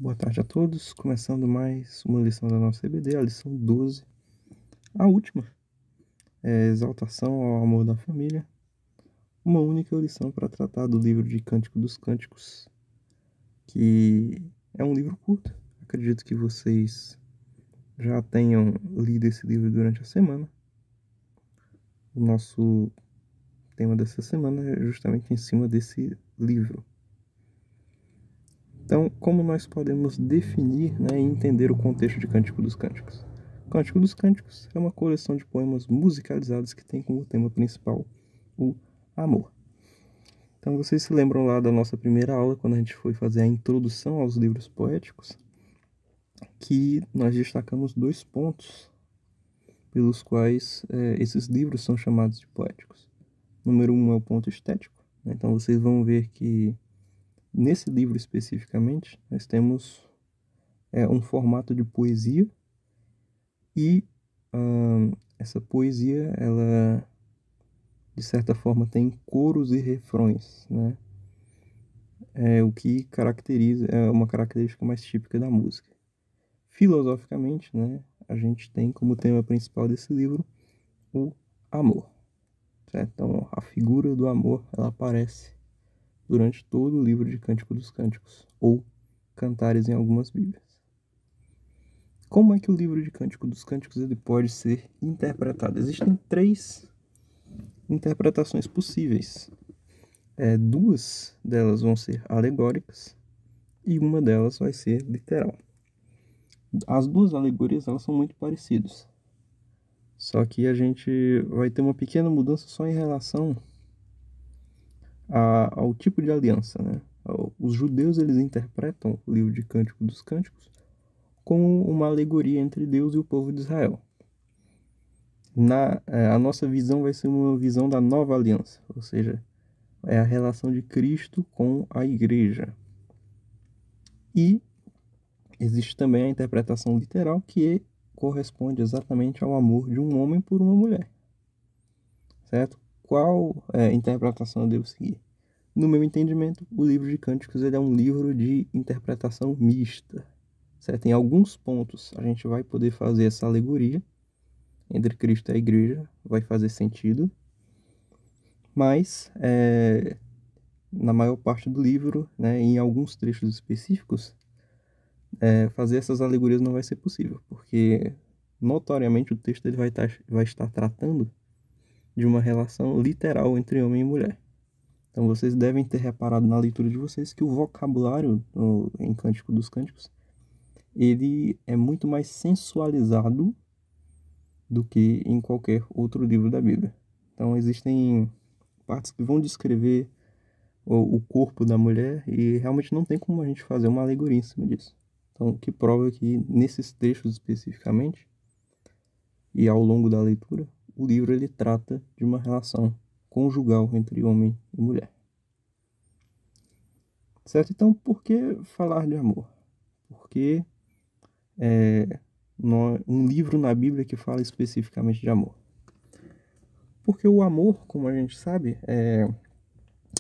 Boa tarde a todos, começando mais uma lição da nossa EBD, a lição 12, a última, Exaltação ao Amor da Família, uma única lição para tratar do livro de Cântico dos Cânticos, que é um livro curto. Acredito que vocês já tenham lido esse livro durante a semana. O nosso tema dessa semana é justamente em cima desse livro. Então, como nós podemos definir, e entender o contexto de Cântico dos Cânticos? Cântico dos Cânticos é uma coleção de poemas musicalizados que tem como tema principal o amor. Então, vocês se lembram lá da nossa primeira aula, quando a gente foi fazer a introdução aos livros poéticos, que nós destacamos dois pontos pelos quais esses livros são chamados de poéticos. Número um é o ponto estético. Então, vocês vão ver que nesse livro especificamente, nós temos um formato de poesia e essa poesia, ela de certa forma tem coros e refrões, né? O que caracteriza, é uma característica mais típica da música. Filosoficamente, né, a gente tem como tema principal desse livro o amor, certo? Então, a figura do amor, ela aparece durante todo o livro de Cântico dos Cânticos, ou Cantares em algumas bíblias. Como é que o livro de Cântico dos Cânticos ele pode ser interpretado? Existem três interpretações possíveis. Duas delas vão ser alegóricas e uma delas vai ser literal. As duas alegorias elas são muito parecidas, só que a gente vai ter uma pequena mudança só em relação ao tipo de aliança, né? Os judeus eles interpretam o livro de Cântico dos Cânticos como uma alegoria entre Deus e o povo de Israel. A nossa visão vai ser uma visão da nova aliança, ou seja, é a relação de Cristo com a igreja. E existe também a interpretação literal, que corresponde exatamente ao amor de um homem por uma mulher. Certo? Qual interpretação eu devo seguir? No meu entendimento, o livro de Cânticos ele é um livro de interpretação mista. Certo? Em alguns pontos a gente vai poder fazer essa alegoria entre Cristo e a igreja, vai fazer sentido, mas na maior parte do livro, né, em alguns trechos específicos, fazer essas alegorias não vai ser possível, porque notoriamente o texto ele vai estar tratando de uma relação literal entre homem e mulher. Então vocês devem ter reparado na leitura de vocês que o vocabulário em Cântico dos Cânticos ele é muito mais sensualizado do que em qualquer outro livro da Bíblia. Então existem partes que vão descrever o corpo da mulher e realmente não tem como a gente fazer uma alegoria em cima disso. Então, o que prova que nesses trechos especificamente e ao longo da leitura, o livro ele trata de uma relação conjugal entre homem e mulher. Certo? Então, por que falar de amor? Porque um livro na Bíblia que fala especificamente de amor. Porque o amor, como a gente sabe,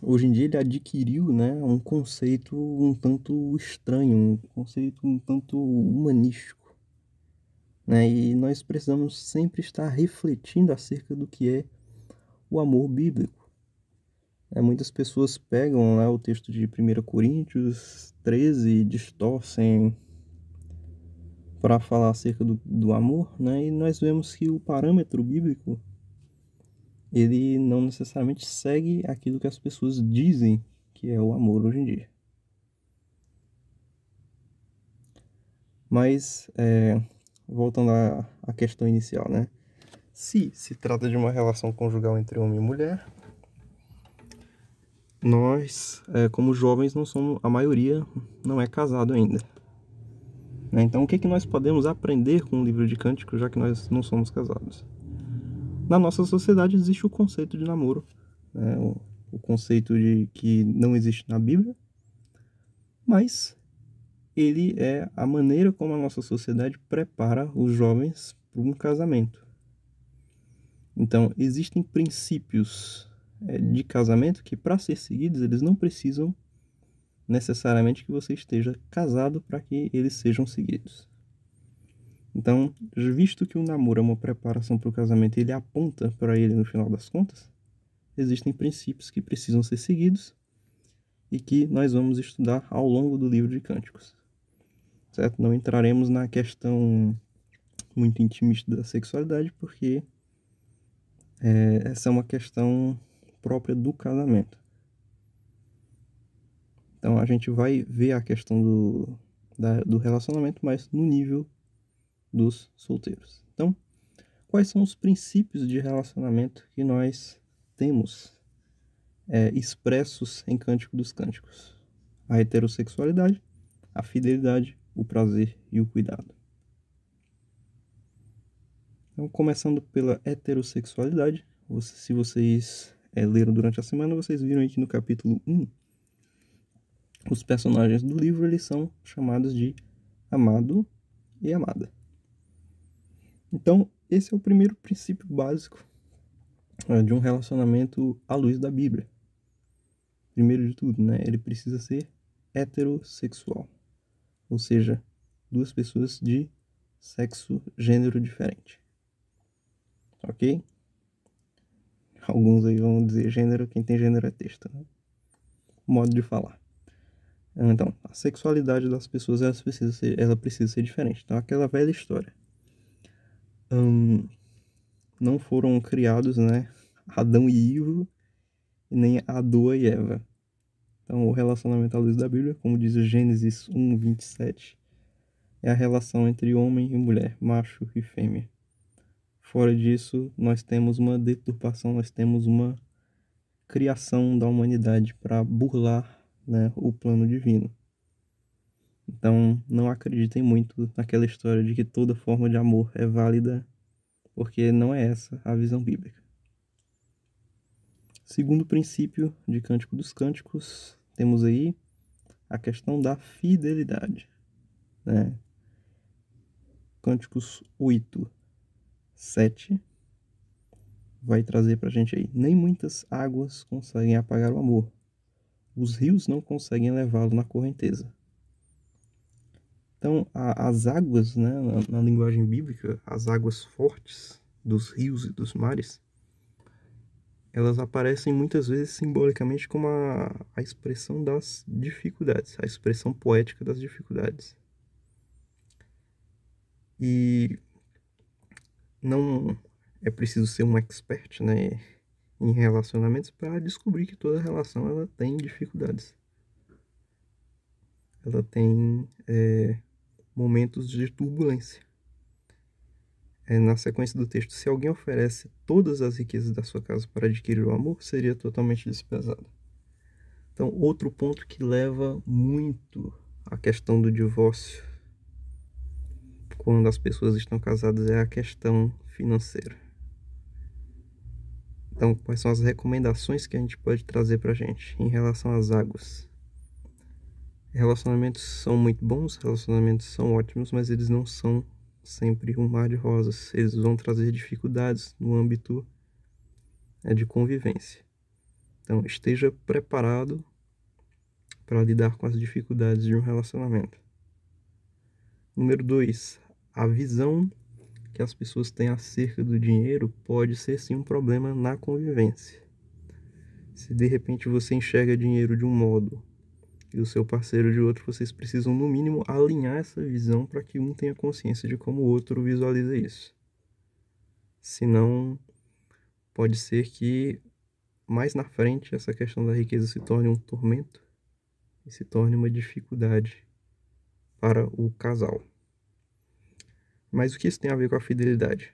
hoje em dia ele adquiriu, né, um conceito um tanto estranho, um conceito um tanto humanístico, né? E nós precisamos sempre estar refletindo acerca do que é o amor bíblico. Muitas pessoas pegam, né, o texto de 1 Coríntios 13 e distorcem para falar acerca do amor, né? E nós vemos que o parâmetro bíblico ele não necessariamente segue aquilo que as pessoas dizem que é o amor hoje em dia. Mas, voltando à questão inicial, né? Se trata de uma relação conjugal entre homem e mulher, nós, como jovens, não somos, a maioria não é casado ainda. Né? Então, o que nós podemos aprender com o livro de Cânticos, já que nós não somos casados? Na nossa sociedade existe o conceito de namoro, né? O conceito de que não existe na Bíblia, mas ele é a maneira como a nossa sociedade prepara os jovens para um casamento. Então, existem princípios de casamento que, para ser seguidos, eles não precisam necessariamente que você esteja casado para que eles sejam seguidos. Então, visto que o namoro é uma preparação para o casamento e ele aponta para ele no final das contas, existem princípios que precisam ser seguidos e que nós vamos estudar ao longo do livro de Cânticos. Certo? Não entraremos na questão muito intimista da sexualidade, porque essa é uma questão própria do casamento. Então a gente vai ver a questão do relacionamento, mas no nível dos solteiros. Então, quais são os princípios de relacionamento que nós temos expressos em Cântico dos Cânticos? A heterossexualidade, a fidelidade, o prazer e o cuidado. Então, começando pela heterossexualidade, se vocês leram durante a semana, vocês viram aqui no capítulo 1, os personagens do livro eles são chamados de amado e amada. Então, esse é o primeiro princípio básico de um relacionamento à luz da Bíblia. Primeiro de tudo, né? Ele precisa ser heterossexual, ou seja, duas pessoas de sexo, gênero diferente. Ok? Alguns aí vão dizer gênero, quem tem gênero é texto, né? Modo de falar. Então, a sexualidade das pessoas ela precisa ser diferente. Então, aquela velha história. Não foram criados, né, Adão e Ivo, e nem Adão e Eva. Então, o relacionamento à luz da Bíblia, como diz o Gênesis 1:27, é a relação entre homem e mulher, macho e fêmea. Fora disso, nós temos uma deturpação, nós temos uma criação da humanidade para burlar, né, o plano divino. Então, não acreditem muito naquela história de que toda forma de amor é válida, porque não é essa a visão bíblica. Segundo princípio de Cântico dos Cânticos, temos aí a questão da fidelidade, né? Cânticos 8:7 vai trazer pra gente aí: nem muitas águas conseguem apagar o amor, os rios não conseguem levá-lo na correnteza. Então, as águas, né, na linguagem bíblica, as águas fortes dos rios e dos mares, elas aparecem muitas vezes simbolicamente como a expressão das dificuldades, a expressão poética das dificuldades. E não é preciso ser um expert, né, em relacionamentos para descobrir que toda relação ela tem dificuldades. Ela tem momentos de turbulência. Na sequência do texto, se alguém oferece todas as riquezas da sua casa para adquirir o amor, seria totalmente desprezado. Então, outro ponto que leva muito à questão do divórcio quando as pessoas estão casadas é a questão financeira. Então, quais são as recomendações que a gente pode trazer para a gente em relação às águas? Relacionamentos são muito bons, relacionamentos são ótimos, mas eles não são sempre um mar de rosas. Eles vão trazer dificuldades no âmbito de convivência. Então, esteja preparado para lidar com as dificuldades de um relacionamento. Número 2, a visão que as pessoas têm acerca do dinheiro pode ser sim um problema na convivência. Se de repente você enxerga dinheiro de um modo e o seu parceiro de outro, vocês precisam no mínimo alinhar essa visão para que um tenha consciência de como o outro visualiza isso. Senão, pode ser que mais na frente essa questão da riqueza se torne um tormento e se torne uma dificuldade para o casal. Mas o que isso tem a ver com a fidelidade?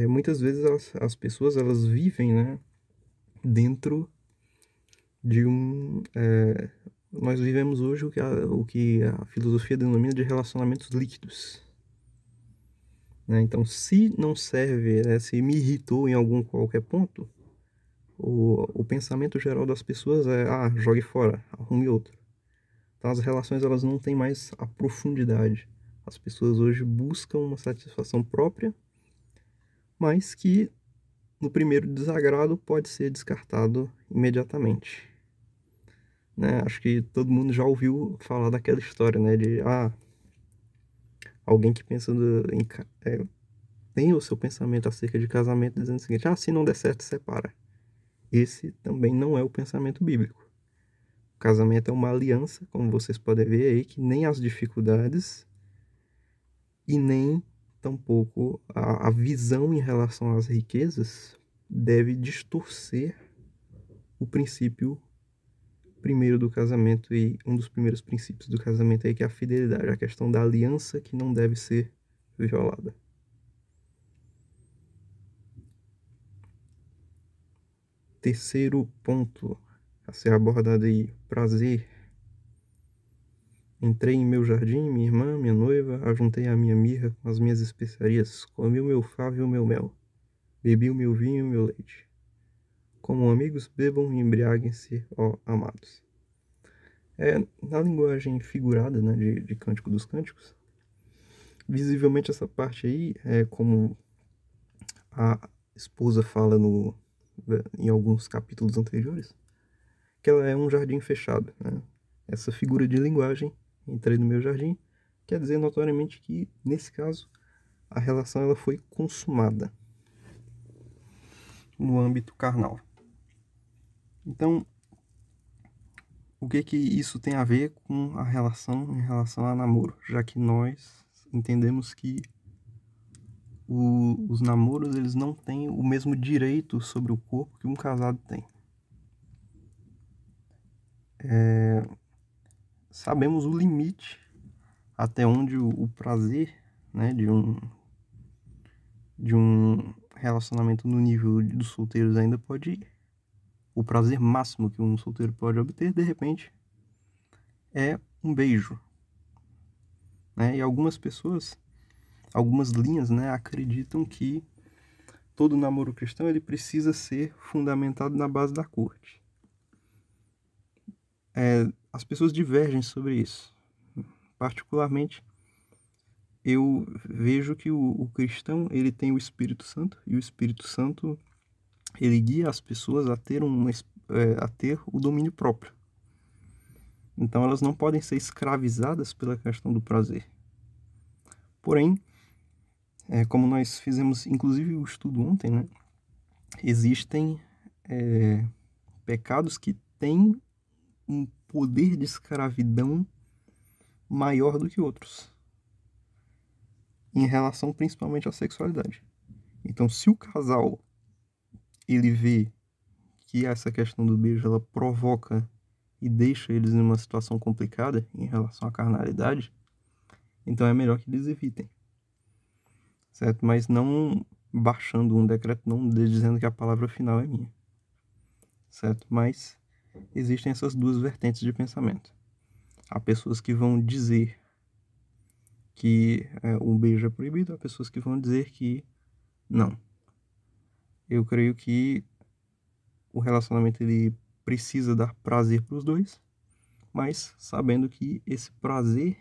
Muitas vezes as pessoas elas vivem, né, dentro de nós vivemos hoje o que a filosofia denomina de relacionamentos líquidos. Né? Então, se não serve, né, se me irritou em qualquer ponto, o pensamento geral das pessoas é: jogue fora, arrume outro. Então, as relações elas não têm mais a profundidade. As pessoas hoje buscam uma satisfação própria, mas que no primeiro desagrado pode ser descartado imediatamente. né? Acho que todo mundo já ouviu falar daquela história, né? De, alguém que pensa tem o seu pensamento acerca de casamento dizendo o seguinte, se não der certo, separa. Esse também não é o pensamento bíblico. O casamento é uma aliança, como vocês podem ver aí, que nem as dificuldades e nem tampouco a visão em relação às riquezas deve distorcer o princípio primeiro do casamento e um dos primeiros princípios do casamento aí, que é a fidelidade, a questão da aliança que não deve ser violada. Terceiro ponto a ser abordado aí, prazer. Entrei em meu jardim, minha irmã, minha noiva, ajuntei a minha mirra com as minhas especiarias, comi o meu favo e o meu mel, bebi o meu vinho e o meu leite. Como amigos, bebam e embriaguem-se, ó amados. Na linguagem figurada, né, de Cântico dos Cânticos, visivelmente essa parte aí é como a esposa fala em alguns capítulos anteriores, que ela é um jardim fechado, né? Essa figura de linguagem, entrei no meu jardim, quer dizer notoriamente que, nesse caso, a relação ela foi consumada no âmbito carnal. Então, o que isso tem a ver com a relação em relação a namoro? Já que nós entendemos que os namoros eles não têm o mesmo direito sobre o corpo que um casado tem. Sabemos o limite até onde o prazer, né, de um relacionamento no nível dos solteiros ainda pode ir. O prazer máximo que um solteiro pode obter, de repente, é um beijo. Né? E algumas pessoas, algumas linhas, né, acreditam que todo namoro cristão ele precisa ser fundamentado na base da corte. As pessoas divergem sobre isso. Particularmente, eu vejo que o cristão ele tem o Espírito Santo, e o Espírito Santo ele guia as pessoas a ter a ter o domínio próprio. Então elas não podem ser escravizadas pela questão do prazer. Porém, como nós fizemos inclusive o estudo ontem, né, existem pecados que têm um poder de escravidão maior do que outros, em relação principalmente à sexualidade. Então, se o casal ele vê que essa questão do beijo ela provoca e deixa eles em uma situação complicada em relação à carnalidade, então é melhor que eles evitem, certo? Mas não baixando um decreto, não dizendo que a palavra final é minha, certo? Mas existem essas duas vertentes de pensamento. Há pessoas que vão dizer que um beijo é proibido, há pessoas que vão dizer que não. Eu creio que o relacionamento ele precisa dar prazer para os dois, mas sabendo que esse prazer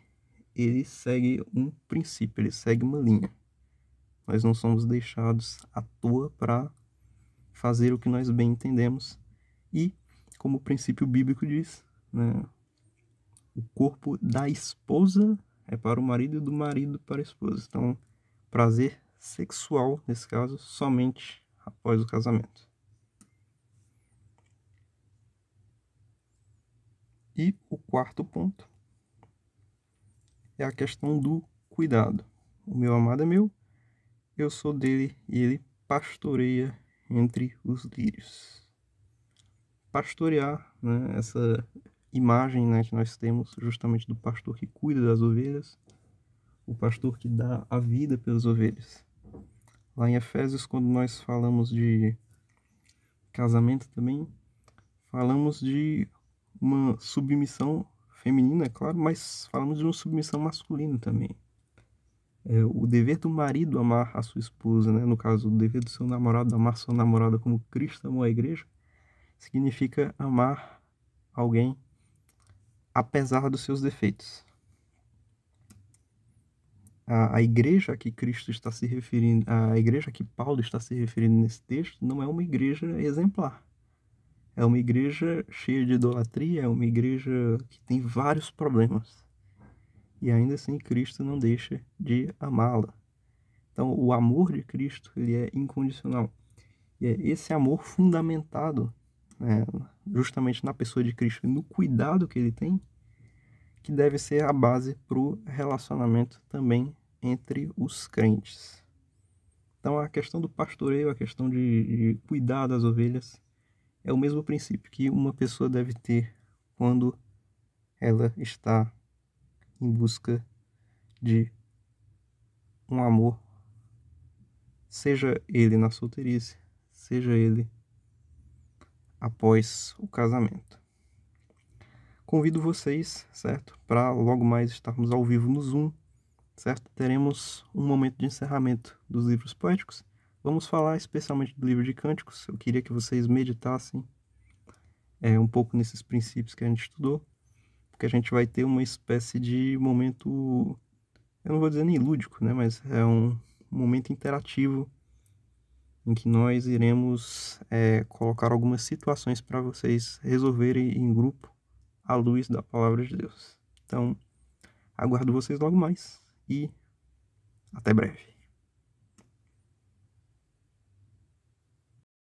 ele segue um princípio, ele segue uma linha. Nós não somos deixados à toa para fazer o que nós bem entendemos e, como o princípio bíblico diz, né, o corpo da esposa é para o marido e do marido para a esposa. Então, prazer sexual, nesse caso, somente após o casamento. E o quarto ponto é a questão do cuidado. O meu amado é meu, eu sou dele e ele pastoreia entre os lírios. Pastorear, né, essa imagem, né, que nós temos justamente do pastor que cuida das ovelhas, o pastor que dá a vida pelas ovelhas. Lá em Efésios, quando nós falamos de casamento também, falamos de uma submissão feminina, é claro, mas falamos de uma submissão masculina também. O dever do marido amar a sua esposa, né? No caso, o dever do seu namorado amar sua namorada como Cristo amou a igreja, significa amar alguém apesar dos seus defeitos. A igreja a que Cristo está se referindo, a igreja a que Paulo está se referindo nesse texto, não é uma igreja exemplar. É uma igreja cheia de idolatria, é uma igreja que tem vários problemas. E ainda assim Cristo não deixa de amá-la. Então, o amor de Cristo, ele é incondicional. E é esse amor fundamentado, né, justamente na pessoa de Cristo e no cuidado que ele tem, que deve ser a base para o relacionamento também entre os crentes. Então, a questão do pastoreio, a questão de cuidar das ovelhas, é o mesmo princípio que uma pessoa deve ter quando ela está em busca de um amor, seja ele na solteirice, seja ele após o casamento. Convido vocês, certo, para logo mais estarmos ao vivo no Zoom, certo? Teremos um momento de encerramento dos livros poéticos. Vamos falar especialmente do livro de Cânticos. Eu queria que vocês meditassem um pouco nesses princípios que a gente estudou, porque a gente vai ter uma espécie de momento, eu não vou dizer nem lúdico, né, mas é um momento interativo em que nós iremos colocar algumas situações para vocês resolverem em grupo à luz da palavra de Deus. Então, aguardo vocês logo mais e até breve.